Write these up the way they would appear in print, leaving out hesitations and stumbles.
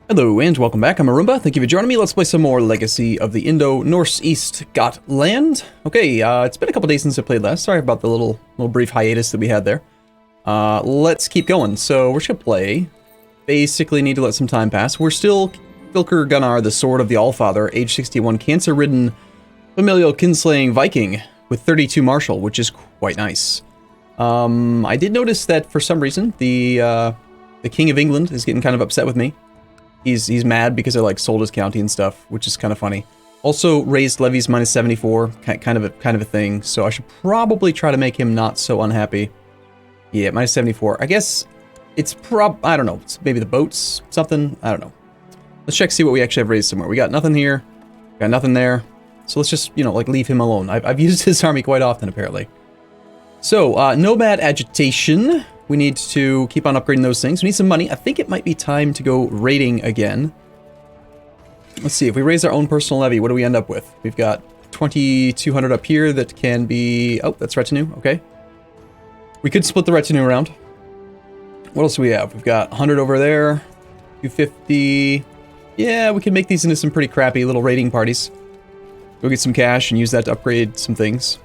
Hello and welcome back, I'm Arumba, thank you for joining me. Let's play some more Legacy of the Indo Norse East Got Land. Okay, it's been a couple days since I played last, sorry about the little brief hiatus that we had there. Let's keep going, so we're just gonna play. Basically need to let some time pass. We're still Filker Gunnar, the Sword of the Allfather, age 61, cancer-ridden, familial kinslaying Viking with 32 martial, which is quite nice. I did notice that for some reason, the King of England is getting kind of upset with me. He's mad because I like sold his county and stuff, which is kind of funny. Also raised levies minus 74, kind of a thing. So I should probably try to make him not so unhappy. Yeah, minus 74. I guess it's I don't know. It's maybe the boats, something. I don't know. Let's check, see what we actually have raised somewhere. We got nothing here. Got nothing there. So let's just, like leave him alone. I've used his army quite often apparently. So nomad agitation. We need to keep on upgrading those things. We need some money. I think it might be time to go raiding again. Let's see, if we raise our own personal levy, what do we end up with? We've got 2,200 up here that can be... Oh, that's retinue, okay. We could split the retinue around. What else do we have? We've got 100 over there, 250. Yeah, we can make these into some pretty crappy little raiding parties. Go get some cash and use that to upgrade some things.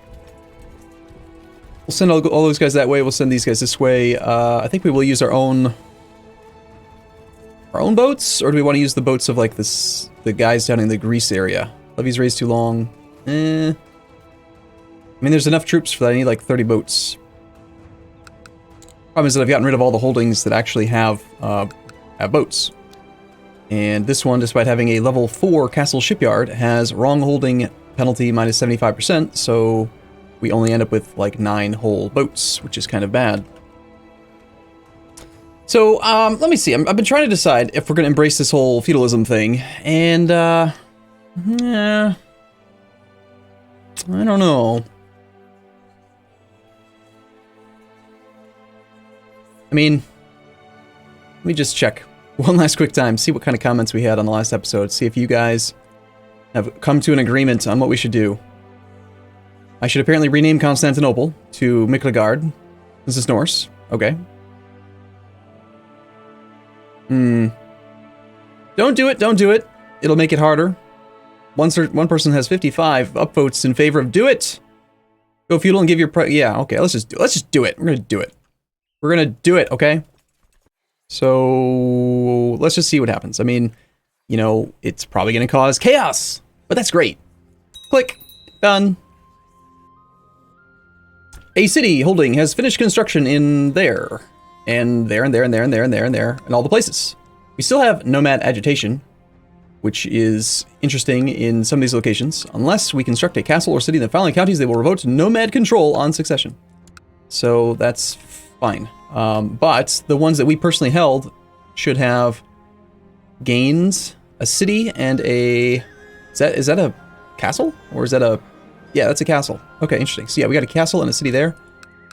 We'll send all those guys that way. We'll send these guys this way. I think we will use our own boats, or do we want to use the boats of like the guys down in the Greece area? Levies raised too long. I mean, there's enough troops for that. I need like 30 boats. Problem is that I've gotten rid of all the holdings that actually have boats. And this one, despite having a level 4 castle shipyard, has wrong holding penalty minus 75%. So we only end up with like 9 whole boats, which is kind of bad. So, let me see. I've been trying to decide if we're going to embrace this whole feudalism thing, and, yeah, I don't know. I mean, let me just check one last quick time, see what kind of comments we had on the last episode, see if you guys have come to an agreement on what we should do. I should apparently rename Constantinople to Miklagard. This is Norse. Okay. Don't do it, don't do it. It'll make it harder. One person has 55 upvotes in favor of do it. Go feudal and give your yeah, okay, let's just do it. We're gonna do it. We're gonna do it, okay? So let's just see what happens. I mean, it's probably gonna cause chaos, but that's great. Click. Done. A city holding has finished construction in there, and there, and there, and there, and there, and there, and there, and all the places. We still have nomad agitation, which is interesting in some of these locations. Unless we construct a castle or city in the following counties, they will revoke nomad control on succession. So that's fine. But the ones that we personally held should have gained a city and a... Is that a castle? Or is that a... Yeah, that's a castle. Okay, interesting. So yeah, we got a castle and a city there.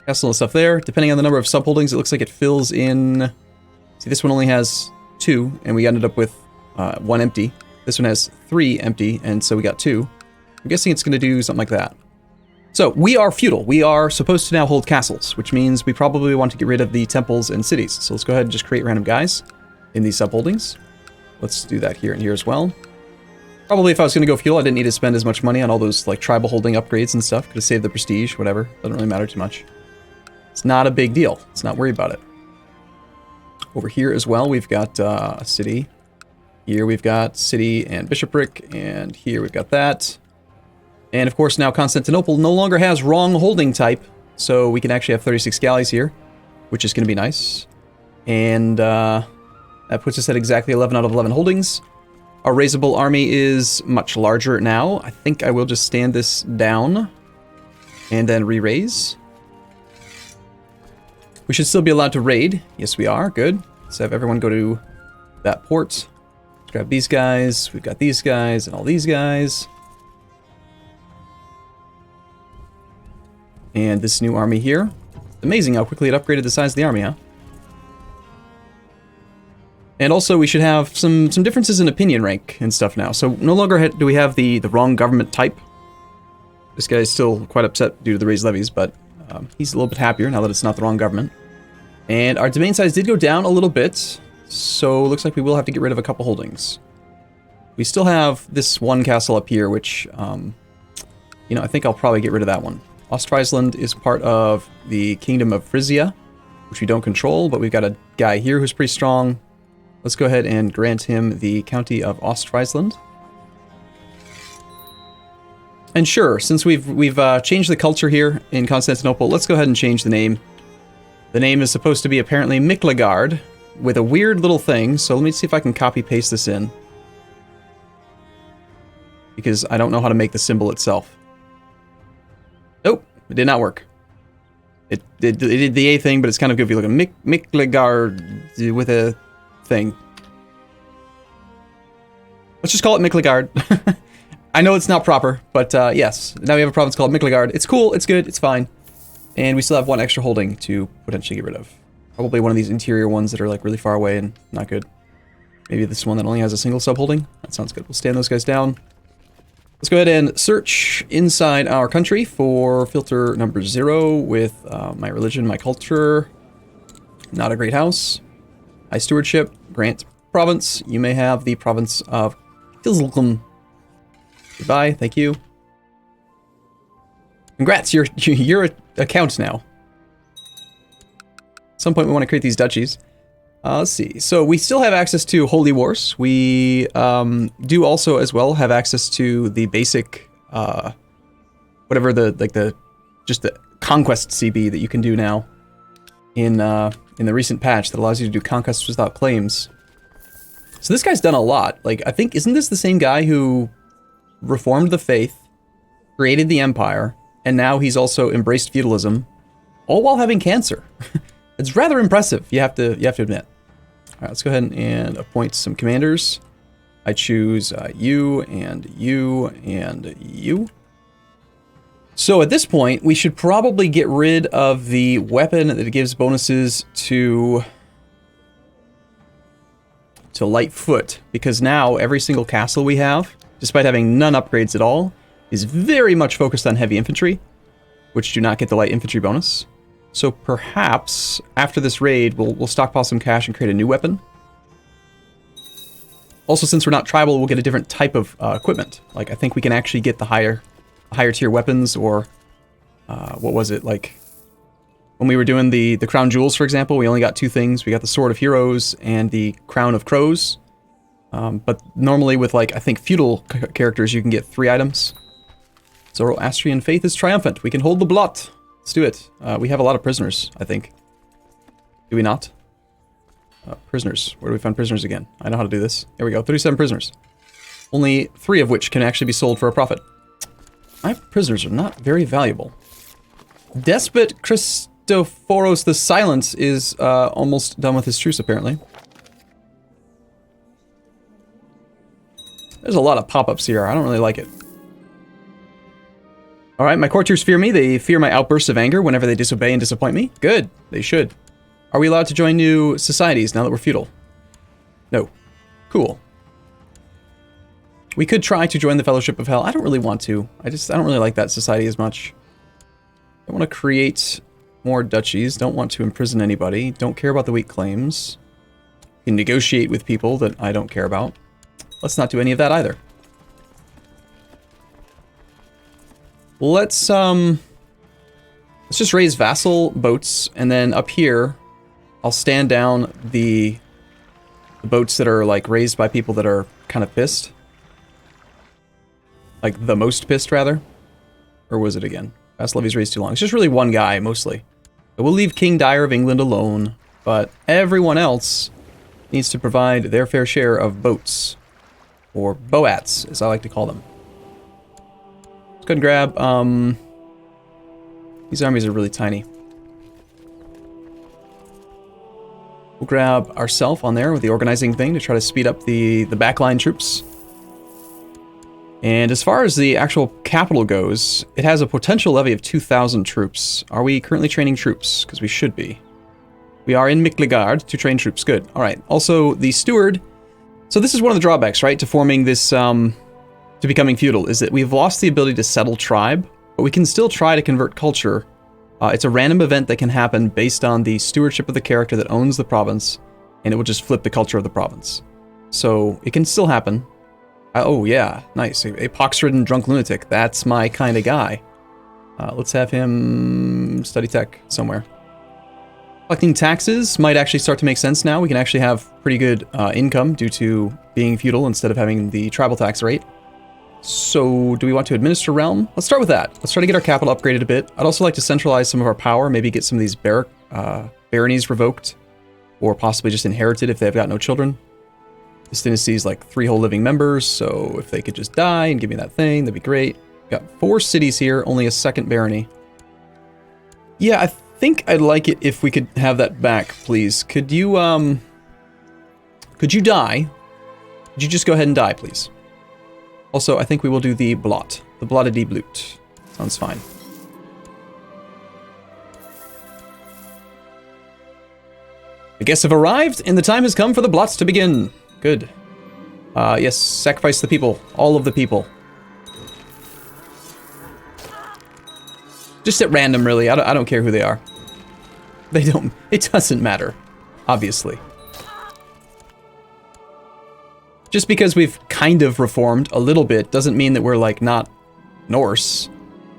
Castle and stuff there. Depending on the number of subholdings, it looks like it fills in... See, this one only has 2, and we ended up with 1 empty. This one has 3 empty, and so we got 2. I'm guessing it's going to do something like that. So, we are feudal. We are supposed to now hold castles, which means we probably want to get rid of the temples and cities. So let's go ahead and just create random guys in these subholdings. Let's do that here and here as well. Probably if I was going to go feudal, I didn't need to spend as much money on all those like tribal holding upgrades and stuff. Could have saved the prestige, whatever. Doesn't really matter too much. It's not a big deal. Let's not worry about it. Over here as well, we've got a city. Here we've got city and bishopric, and here we've got that. And of course now Constantinople no longer has wrong holding type, so we can actually have 36 galleys here, which is going to be nice. And that puts us at exactly 11 out of 11 holdings. Our raisable army is much larger now. I think I will just stand this down and then re-raise. We should still be allowed to raid. Yes, we are. Good. Let's have everyone go to that port. Let's grab these guys. We've got these guys and all these guys. And this new army here. Amazing how quickly it upgraded the size of the army, huh? And also, we should have some differences in opinion rank and stuff now. So no longer do we have the wrong government type. This guy is still quite upset due to the raised levies, but he's a little bit happier now that it's not the wrong government. And our domain size did go down a little bit. so it looks like we will have to get rid of a couple holdings. We still have this one castle up here, which, you know, I think I'll probably get rid of that one. Ostfriesland is part of the Kingdom of Frisia, which we don't control, but we've got a guy here who's pretty strong. Let's go ahead and grant him the County of Ostfriesland. And sure, since we've changed the culture here in Constantinople, let's go ahead and change the name. The name is supposed to be apparently Miklagard, with a weird little thing, so let me see if I can copy-paste this in. Because I don't know how to make the symbol itself. Nope, it did not work. It did the A thing, but it's kind of goofy looking. Miklagard with a thing. Let's just call it Miklagard. I know it's not proper, but yes. Now we have a province called Miklagard. It's cool, it's good, it's fine. And we still have one extra holding to potentially get rid of. Probably one of these interior ones that are like really far away and not good. Maybe this one that only has a single sub-holding. That sounds good. We'll stand those guys down. Let's go ahead and search inside our country for filter number 0 with my religion, my culture. Not a great house. High stewardship. Grant province. You may have the province of Kilslukum. Goodbye. Thank you. Congrats. You're a count now. At some point we want to create these duchies. Let's see. So we still have access to Holy Wars. We do also as well have access to the basic, whatever just the conquest CB that you can do now in the recent patch that allows you to do conquests without claims. So this guy's done a lot. Like, I think, isn't this the same guy who reformed the faith, created the empire, and now he's also embraced feudalism, all while having cancer? It's rather impressive, you have to admit. All right, let's go ahead and appoint some commanders. I choose you and you and you. So at this point, we should probably get rid of the weapon that gives bonuses to light foot, because now every single castle we have, despite having none upgrades at all, is very much focused on heavy infantry, which do not get the light infantry bonus. So perhaps after this raid, we'll stockpile some cash and create a new weapon. Also, since we're not tribal, we'll get a different type of equipment. Like, I think we can actually get the higher tier weapons, or what was it, like when we were doing the crown jewels, for example, we only got 2 things. We got the Sword of Heroes and the Crown of Crows. But normally with, like, I think feudal characters, you can get 3 items. Zoroastrian faith is triumphant. We can hold the blot. Let's do it. We have a lot of prisoners, I think. Do we not? Prisoners. Where do we find prisoners again? I know how to do this. Here we go. 37 prisoners. Only 3 of which can actually be sold for a profit. My prisoners are not very valuable. Despot Christophoros the Silent is almost done with his truce, apparently. There's a lot of pop-ups here. I don't really like it. Alright, my courtiers fear me. They fear my outbursts of anger whenever they disobey and disappoint me. Good. They should. Are we allowed to join new societies now that we're feudal? No. Cool. We could try to join the Fellowship of Hell. I don't really want to. I don't really like that society as much. I want to create more duchies. Don't want to imprison anybody. Don't care about the weak claims. Can negotiate with people that I don't care about. Let's not do any of that either. Let's just raise vassal boats, and then up here, I'll stand down the boats that are, like, raised by people that are kind of pissed. Like, the most pissed, rather. Or was it again? Vassal levies raised too long. It's just really one guy, mostly. So we'll leave King Dyer of England alone, but everyone else needs to provide their fair share of boats. Or boats, as I like to call them. Let's go ahead and grab, these armies are really tiny. We'll grab ourselves on there with the organizing thing to try to speed up the backline troops. And as far as the actual capital goes, it has a potential levy of 2,000 troops. Are we currently training troops? Because we should be. We are in Miklagard to train troops. Good. All right. Also, the steward. So this is one of the drawbacks, right, to forming this, to becoming feudal, is that we've lost the ability to settle tribe, but we can still try to convert culture. It's a random event that can happen based on the stewardship of the character that owns the province. and it will just flip the culture of the province. So it can still happen. Oh yeah, nice. A pox-ridden drunk lunatic. That's my kind of guy. Let's have him study tech somewhere. Collecting taxes might actually start to make sense now. We can actually have pretty good income due to being feudal instead of having the tribal tax rate. So do we want to administer realm? Let's start with that. Let's try to get our capital upgraded a bit. I'd also like to centralize some of our power, maybe get some of these baronies revoked, or possibly just inherited if they've got no children. This dynasty's like 3 whole living members, so if they could just die and give me that thing, that'd be great. Got 4 cities here, only a 2nd barony. Yeah, I think I'd like it if we could have that back, please. Could you die? Could you just go ahead and die, please? Also, I think we will do the blot. The blottedy bloot. Sounds fine. The guests have arrived, and the time has come for the blots to begin. Good. Yes, sacrifice the people. All of the people. Just at random, really. I don't care who they are. They don't... It doesn't matter. Obviously. Just because we've kind of reformed a little bit doesn't mean that we're, like, not Norse.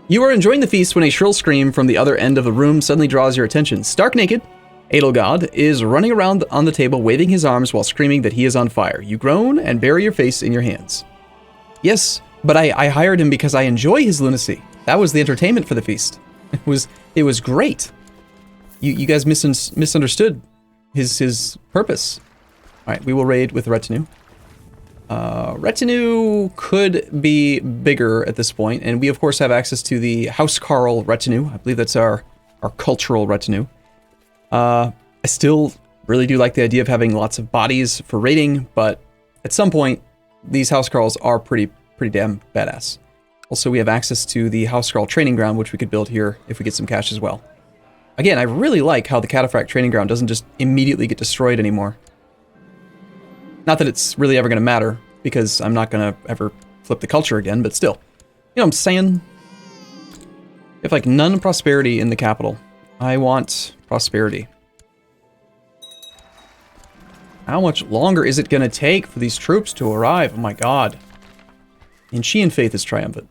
You are enjoying the feast when a shrill scream from the other end of the room suddenly draws your attention. Stark naked, Edelgod is running around on the table waving his arms while screaming that he is on fire. You groan and bury your face in your hands. Yes, but I hired him because I enjoy his lunacy. That was the entertainment for the feast. It was great. You guys misunderstood his purpose. All right, we will raid with retinue. Retinue could be bigger at this point, and we of course have access to the House Carl retinue. I believe that's our cultural retinue. I still really do like the idea of having lots of bodies for raiding, but at some point, these House Carls are pretty damn badass. Also, we have access to the House Carl training ground, which we could build here if we get some cash as well. Again, I really like how the Cataphract training ground doesn't just immediately get destroyed anymore. Not that it's really ever going to matter, because I'm not going to ever flip the culture again, but still. You know what I'm saying? If, like, none prosperity in the capital. I want prosperity. How much longer is it going to take for these troops to arrive? Oh my god. Enchian faith is triumphant.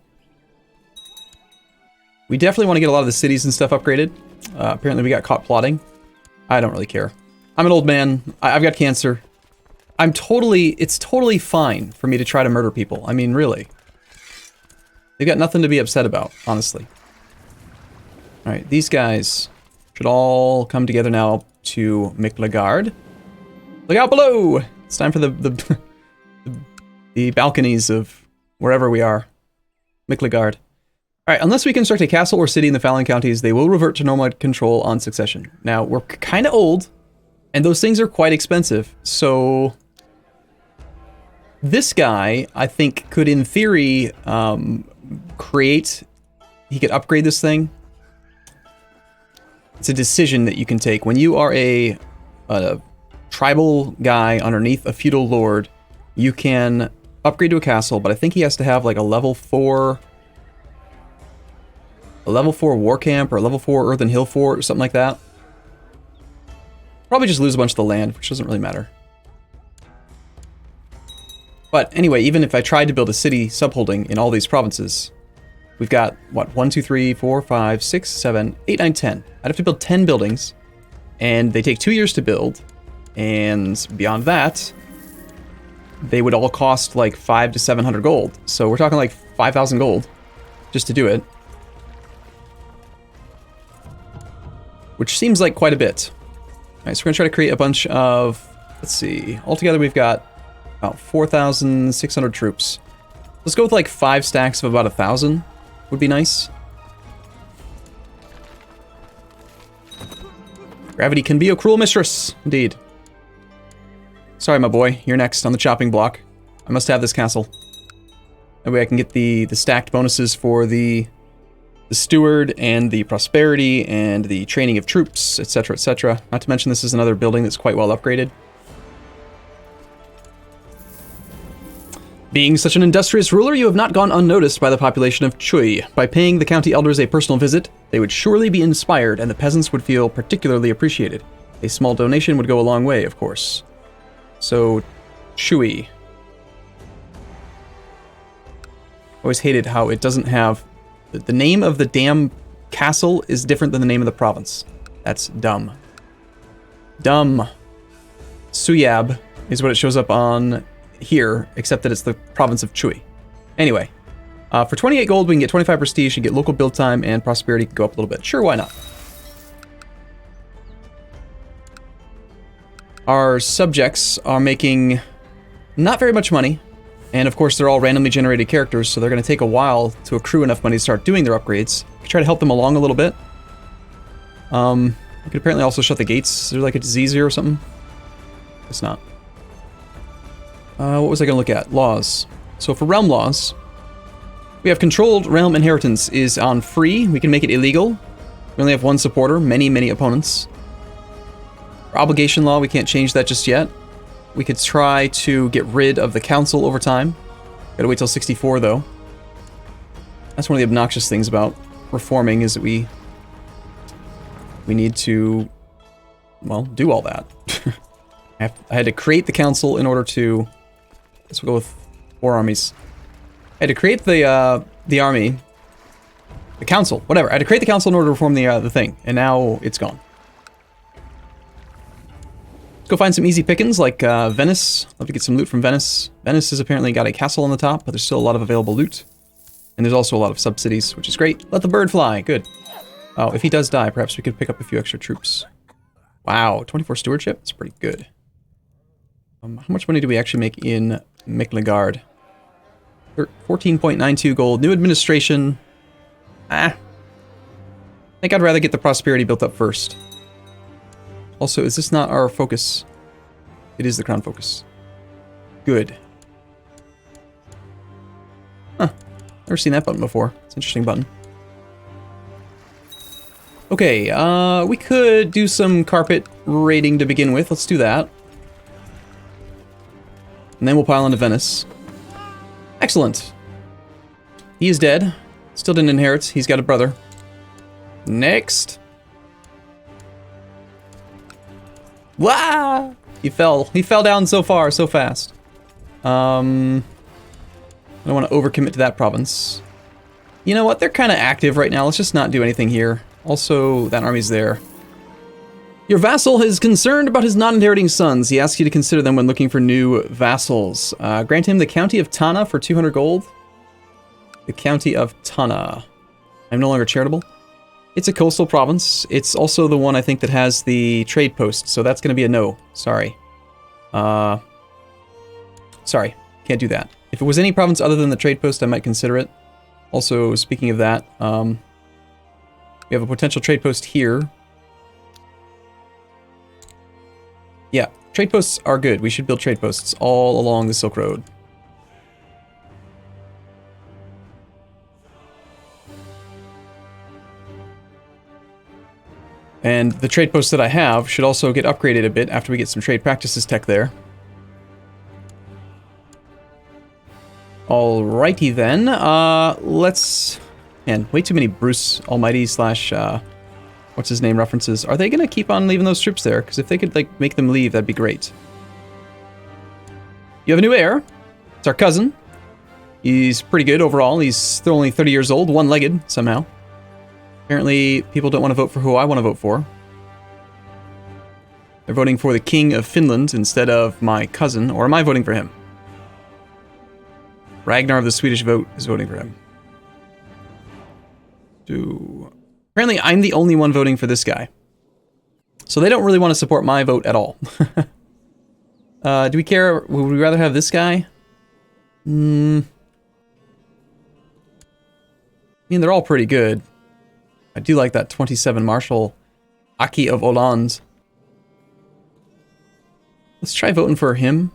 We definitely want to get a lot of the cities and stuff upgraded. Apparently we got caught plotting. I don't really care. I'm an old man. I've got cancer. It's totally fine for me to try to murder people. I mean, really. They've got nothing to be upset about, honestly. Alright, these guys should all come together now to Miklagard. Look out below! It's time for the balconies of wherever we are. Miklagard. Alright, unless we construct a castle or city in the Fallon counties, they will revert to nomad control on succession. Now, we're kind of old, and those things are quite expensive, so... This guy, I think, could, in theory, he could upgrade this thing. It's a decision that you can take. When you are a tribal guy underneath a feudal lord, you can upgrade to a castle, but I think he has to have, like, a level 4 war camp, or a level 4 earthen hill fort, or something like that. Probably just lose a bunch of the land, which doesn't really matter. But anyway, even if I tried to build a city subholding in all these provinces, we've got, what, 1, 2, 3, 4, 5, 6, 7, 8, 9, 10. I'd have to build 10 buildings, and they take 2 years to build, and beyond that, they would all cost like 500 to 700 gold. So we're talking like 5,000 gold just to do it. Which seems like quite a bit. Alright, so we're going to try to create a bunch of, let's see, altogether we've got about 4,600 troops. Let's go with like 5 stacks of about 1,000 would be nice. Gravity can be a cruel mistress, indeed. Sorry, my boy, you're next on the chopping block. I must have this castle. That way I can get the stacked bonuses for the steward and the prosperity and the training of troops, etc., etc. Not to mention this is another building that's quite well upgraded. Being such an industrious ruler, you have not gone unnoticed by the population of Chui. By paying the county elders a personal visit, they would surely be inspired and the peasants would feel particularly appreciated. A small donation would go a long way, of course. So, Chewy. Always hated how it doesn't have... The name of the damn castle is different than the name of the province. That's dumb. Dumb. Suyab is what it shows up on here, except that it's the province of Chui. Anyway, for 28 gold, we can get 25 prestige, and get local build time, and prosperity can go up a little bit. Sure, why not? Our subjects are making not very much money, and of course they're all randomly generated characters, so they're going to take a while to accrue enough money to start doing their upgrades. We try to help them along a little bit. We could apparently also shut the gates. Is there like a disease here or something? It's not. What was I going to look at? Laws. So for realm laws, we have controlled realm inheritance is on free. We can make it illegal. We only have one supporter, many opponents. For obligation law, we can't change that just yet. We could try to get rid of the council over time. Gotta wait till 64 though. That's one of the obnoxious things about reforming, is that we need to, well, do all that. I had to create the council in order to, let's go with 4 armies. I had to create the army, the council, whatever. I had to create the council in order to reform the thing, and now it's gone. Let's go find some easy pickings, like Venice. Love to get some loot from Venice. Venice has apparently got a castle on the top, but there's still a lot of available loot. And there's also a lot of sub-cities, which is great. Let the bird fly, good. Oh, if he does die, perhaps we could pick up a few extra troops. Wow, 24 stewardship? That's pretty good. How much money do we actually make in Miklagard? 14.92 gold. New administration. I think I'd rather get the prosperity built up first. Also, is this not our focus? It is the crown focus. Good. Huh. Never seen that button before. It's an interesting button. Okay, we could do some carpet raiding to begin with. Let's do that. And then we'll pile into Venice. Excellent. He is dead. Still didn't inherit. He's got a brother. Next. Wah! He fell. He fell down so far, so fast. I don't want to overcommit to that province. You know what? They're kind of active right now. Let's just not do anything here. Also, that army's there. Your vassal is concerned about his non-inheriting sons. He asks you to consider them when looking for new vassals. Grant him the county of Tana for 200 gold. The county of Tana. I'm no longer charitable. It's a coastal province. It's also the one, I think, that has the trade post, so that's going to be a no. Sorry. Sorry. Can't do that. If it was any province other than the trade post, I might consider it. Also, speaking of that, we have a potential trade post here. Yeah, trade posts are good. We should build trade posts all along the Silk Road. And the trade posts that I have should also get upgraded a bit after we get some trade practices tech there. Alrighty then, let's... Man, way too many Bruce Almighty slash, what's his name references. Are they gonna keep on leaving those troops there? Because if they could, like, make them leave, that'd be great. You have a new heir. It's our cousin. He's pretty good overall. He's still only 30 years old, one-legged, somehow. Apparently, people don't want to vote for who I want to vote for. They're voting for the King of Finland instead of my cousin, or am I voting for him? Ragnar of the Swedish vote is voting for him. Apparently, I'm the only one voting for this guy. So they don't really want to support my vote at all. Do we care? Would we rather have this guy? I mean, they're all pretty good. I do like that 27 Marshal Aki of Hollande. Let's try voting for him.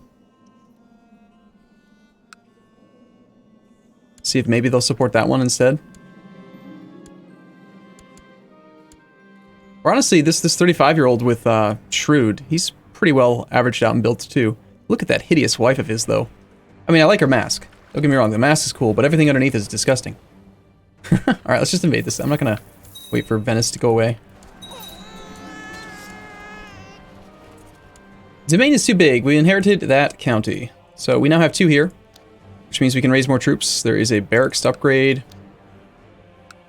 See if maybe they'll support that one instead. Or honestly, this 35-year-old with Shrewd, he's pretty well averaged out and built too. Look at that hideous wife of his, though. I mean, I like her mask. Don't get me wrong, the mask is cool, but everything underneath is disgusting. Alright, let's just invade this. I'm not gonna wait for Venice to go away. Domain is too big. We inherited that county. So we now have 2 here, which means we can raise more troops. There is a barracks to upgrade.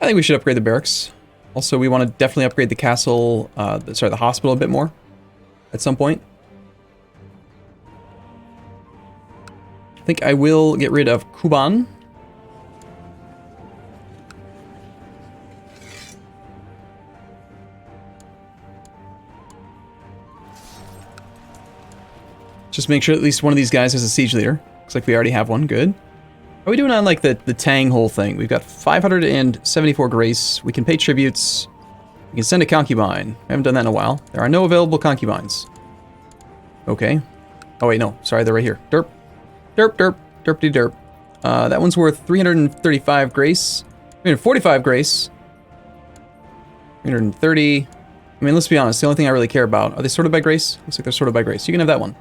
I think we should upgrade the barracks. Also, we want to definitely upgrade the castle, the hospital a bit more at some point. I think I will get rid of Kuban. Just make sure at least one of these guys has a siege leader. Looks like we already have one. Good. How are we doing on like the Tang whole thing? We've got 574 grace. We can pay tributes. We can send a concubine. I haven't done that in a while. There are no available concubines. Okay. Oh wait, no. Sorry, they're right here. Derp. Derp, derp. Derpty derp. That one's worth 335 grace. 345 grace. 330. I mean, let's be honest. The only thing I really care about... Are they sorted by grace? Looks like they're sorted by grace. You can have that one.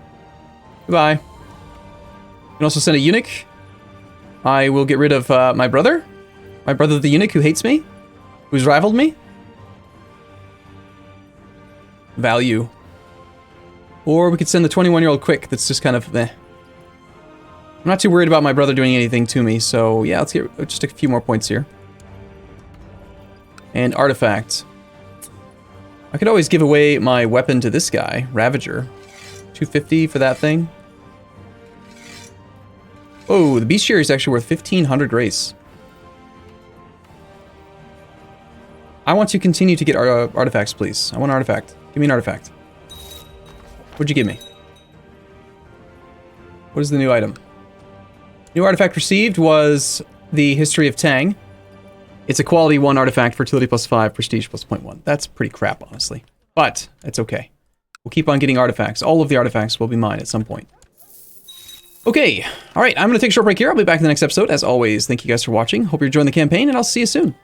Goodbye. You can also send a eunuch. I will get rid of my brother. My brother the eunuch who hates me. Who's rivaled me. Value. Or we could send the 21-year-old quick that's just kind of meh. I'm not too worried about my brother doing anything to me, so yeah, let's get just a few more points here. And artifact. I could always give away my weapon to this guy, Ravager. 250 for that thing. Oh, the bestiary is actually worth 1,500 grace. I want to continue to get artifacts, please. I want an artifact. Give me an artifact. What'd you give me? What is the new item? New artifact received was the History of Tang. It's a quality 1 artifact, fertility +5, prestige +0.1. That's pretty crap, honestly. But, it's okay. We'll keep on getting artifacts. All of the artifacts will be mine at some point. Okay, alright, I'm going to take a short break here. I'll be back in the next episode. As always, thank you guys for watching. Hope you're enjoying the campaign, and I'll see you soon.